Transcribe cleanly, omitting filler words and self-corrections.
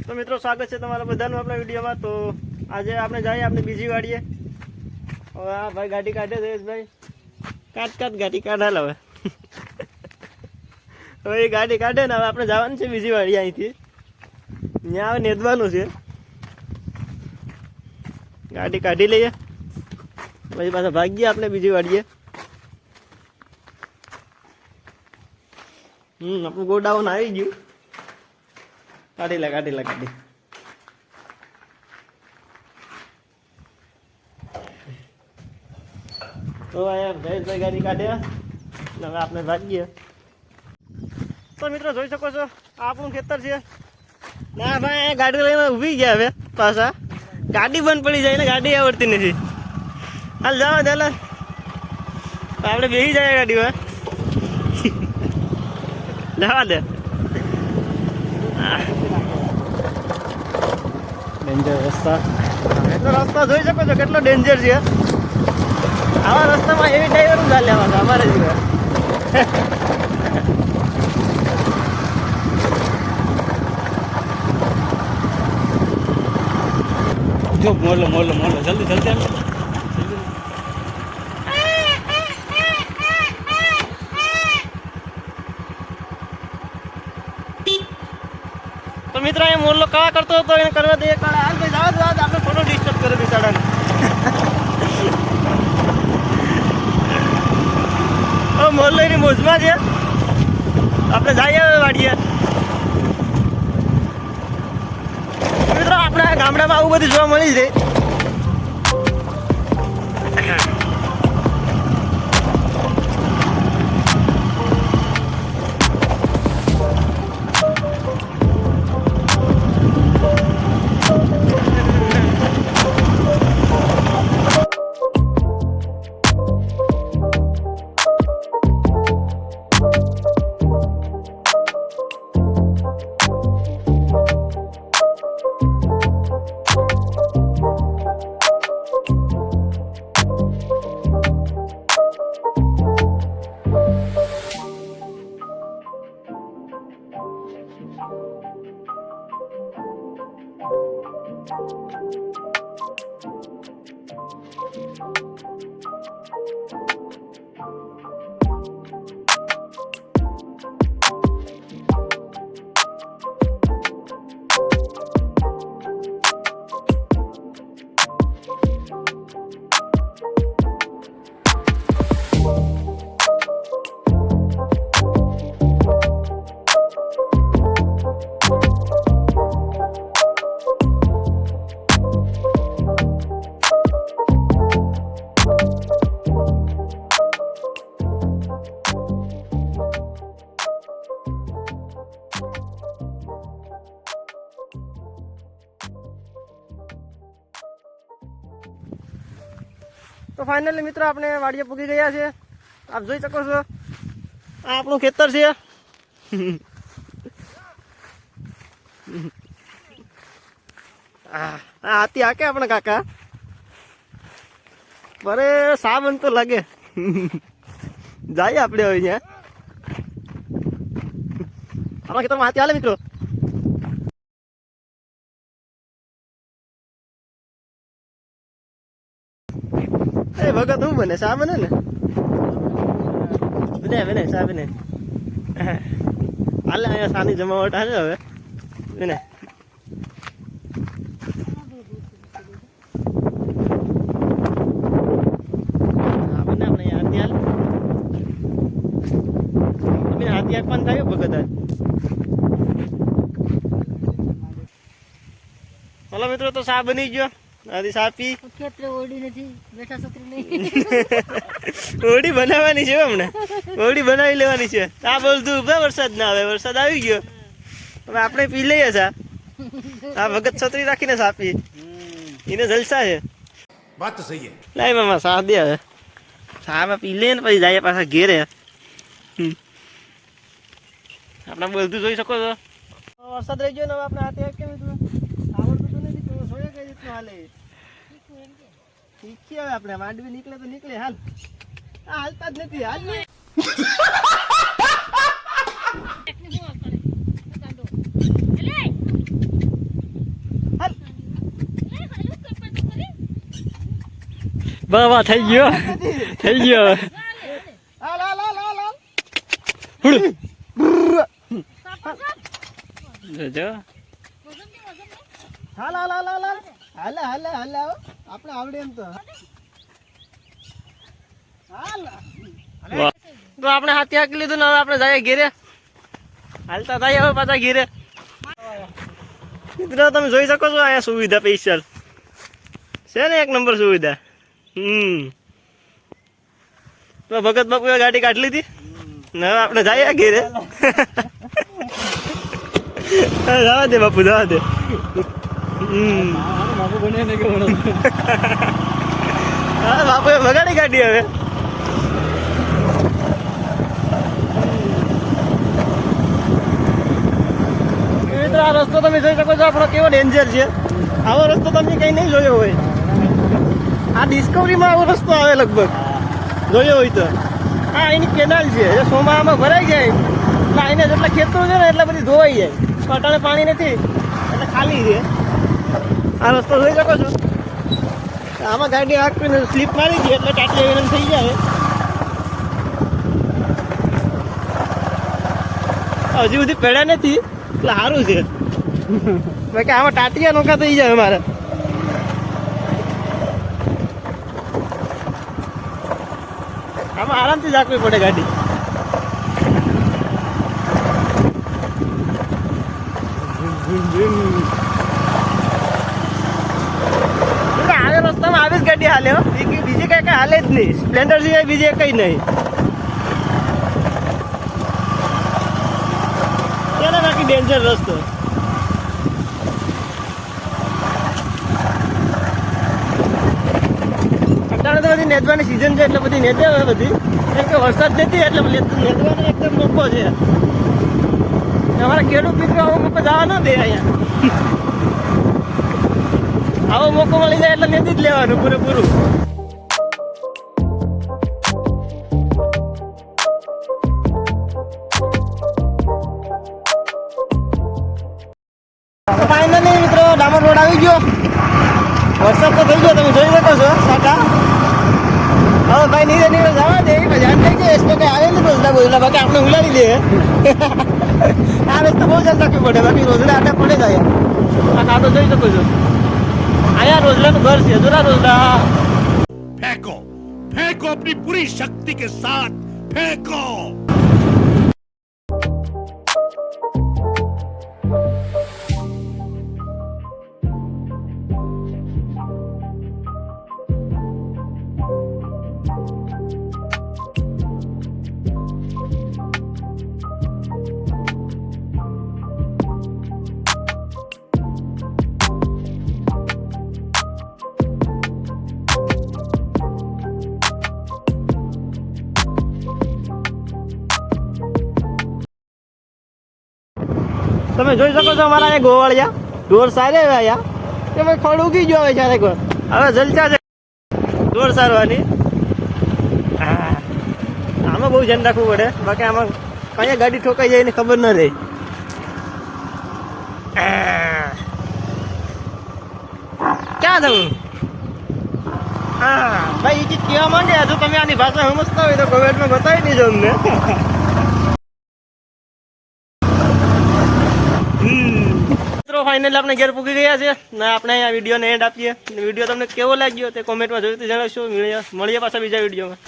તો મિત્રો સ્વાગત છે તમારા બધાનું આપણા વિડીયોમાં। તો આજે આપણે જઈએ આપણે બીજી વાડીએ। હવે આ ભાઈ ગાડી કાઢે જયેશભાઈ, કાટ ગાડી કાઢાલ હવે હવે એ ગાડી કાઢે ને હવે આપણે જવાનું છે બીજી વાડી। અહીંથી ત્યાં હવે નેદવાનું છે, ગાડી કાઢી લઈએ પછી પાછા ભાગીએ આપણે બીજી વાડીએ। આપણું ગોડાઉન આવી ગયું, કાઢી લે તો અહીંયા જયેશભાઈ ગાડી કાઢ્યા ને હવે આપણે ભાગીએ। તો મિત્રો જોઈ શકો છો આ આપણું ખેતર છે। ના ભાઈ ગાડી લઈને ઊભી ગયા હવે પાછા, ગાડી બંધ પડી જાય ને ગાડી આવડતી નથી। હાલ જવા દે, આપણે બેસી જાય ગાડીમાં જવા દે। ડેન્જર રસ્તા, એટલો રસ્તા જોઈ શકો છો કેટલો ડેન્જર છે। આવા રસ્તામાં એવી ડ્રાઈવર ચાલે અમારે જીવા જો મોલો જલ્દી તો મિત્ર એ મોરલો કાળા કરતો હતો એને કરવા દે કાળા। હાલ ભાઈ જાવ આપણે ફોટો ડિસ્ટર્બ કરે બિચારાને મોરલો એની મોજમાં છે। આપણે જઈએ વાડીએ। મિત્રો આપણા ગામડામાં આવું બધું જોવા મળી છે। તો ફાઇનલી મિત્રો આપણે વાડીએ પૂગી ગયા છે। આપ જોઈ શકો છો આ આપણું ખેતર છે। હાથી હાકે આપણે કાકા, બરે સાબન તો લાગે જાય આપણે હવે ત્યાં આપણા ખેતરમાં હાથી હાલે મિત્રો। એ ભગત હું બને સા બને ને બને સા બને હાલે અહીંયા સાની જમાવટ હાલે હવે બને। હાથી આપવાનું થાય ભગત હાલો મિત્રો તો સા બની ગયો। આથી સા પી ઓડી નથી બેઠા છોકરી નહીં ઓડી બનાવવાની છે હમણાં, ઓડી બનાવી લેવાની છે। આ બોલતું વરસાદ ના આવે, વરસાદ આવી ગયો હવે આપણે પી લઈએ સા। આ ભગત છત્રી રાખીને સા પી, એને જલસા છે। વાત તો સહી છે। લાય મામા સા દે હવે, સા પી લે ને પછી જાય પાછા ઘેરે। આપણે બોલતું જોઈ શકો છો વરસાદ રહી ગયો ને હવે આપણે હાથે કેમ આવડતું તો નથી તો જોઈએ કઈ રીતનું હાલે શીખીએ હવે આપણે। માંડવી નીકળે તો નીકળે, હાલ હાલતા જ નથી હાલ ને બાબા થઈ ગયો થઈ ગયો હાલ હાલ હાલ હાલ હાલ જોજો હાલ હાલ હાલ હાલ હાલે હાલે હાલે આવો આપણે આવડે એમ તો હાલ વાહ. તો આપણે હાથી હાકી લીધું ને હવે આપણે જઈએ ઘેરે હાલતા થાય હવે પાછા ઘેરે મિત્રો તમે જોઈ શકો છો અહીંયા સુવિધા સ્પેશિયલ છે ને એક નંબર સુવિધા તો ભગત બાપુએ ગાડી કાઢી લીધી ને હવે આપણે જઈએ ઘેરે જવા દે બાપુ જવા દે બાપુ બને ને કે હા બાપુએ બગાડી કાઢી હવે મિત્રો આ રસ્તો તમે જોઈ શકો છો આપણો કેવો ડેન્જર છે આવો રસ્તો તમે કંઈ નહીં જોયો હોય આ ડિસ્કવરીમાં આવો રસ્તો આવે લગભગ જોયો હોય તો હા એની કેનાલ છે જે સોમામાં ભરાઈ જાય એટલે એને જેટલા ખેતરો છે ને એટલે બધી ધોવાઈ જાય પટાણે પાણી નથી એટલે ખાલી છે આ રસ્તો જોઈ શકો છો આમાં ગાડી આખીને સ્લીપ મારી ગઈ એટલે ટાટલી એવી થઈ જાય હજી સુધી પડ્યા નથી એટલે સારું છે બાકી આમાં ટાટિયા નોકા થઈ જાય અમારે આમાં આરામથી રાખવી પડે ગાડી આવે રસ્તામાં આવી જ ગાડી હાલે હો બીજી કઈ હાલે જ નહીં સ્પ્લેન્ડર સિવાય બીજી કઈ નહીં ત્યારે બાકી ડેન્જર રસ્તો અત્યારે તો બધી નેચવાની સિઝન છે એટલે બધી નેચે હવે બધી કેમ કે વરસાદ નથી એટલે નેચવાનો એકદમ મોકો છે અમારા ખેડૂત મિત્રો આવો મોકો જવા ન દે અહીંયા આવો મોકો મળી જાય એટલે નેચી જ લેવાનું પૂરેપૂરું ફાઇનલી મિત્રો ડામર રોડ આવી ગયો વરસાદ તો થઈ ગયો તમે જોઈ શકો છો સાટા હવે ભાઈ નીરે નીરે જવા દે જાણ થઈ જાય રસ્તો કઈ આવે નહીં રોજડા બોજડા બાકી આપણે ઉલાડી દે આ રસ્તો બહુ જલ્દ રાખવી પડે બાકી રોજડા આટા પડે જાય આ કાં તો જોઈ શકો છો અહીંયા રોજડાનું ઘર છે જોરા રોજડા फेंको फेंको अपनी पूरी शक्ति के साथ फेंको તમે જોઈ શકો છો અમારા અહીંયા ગોવાળિયા ઢોર સારે આવ્યા કે ભાઈ ખડ ઉગી ગયો હવે ચારે કોઈ હવે જલચા છે ઢોર સારવાની આમાં બહુ ધ્યાન રાખવું પડે બાકી આમાં કયા ગાડી ઠોકાઈ જાય એની ખબર ન રહે ક્યાં જવું હા ભાઈ એ ચીજ કહેવા માંડે હજુ તમે આની ભાષા સમજતા હોય તો કોમેન્ટમાં બતાવી દેજો અમને ફાઇનલી આપણે ઘેર પૂકી ગયા છે ને આપણે અહીંયા વિડીયોને એન્ડ આપીએ વિડીયો તમને કેવો લાગ્યો તે કોમેન્ટમાં જરૂરથી જણાવશો મળીએ પાછા બીજા વિડીયોમાં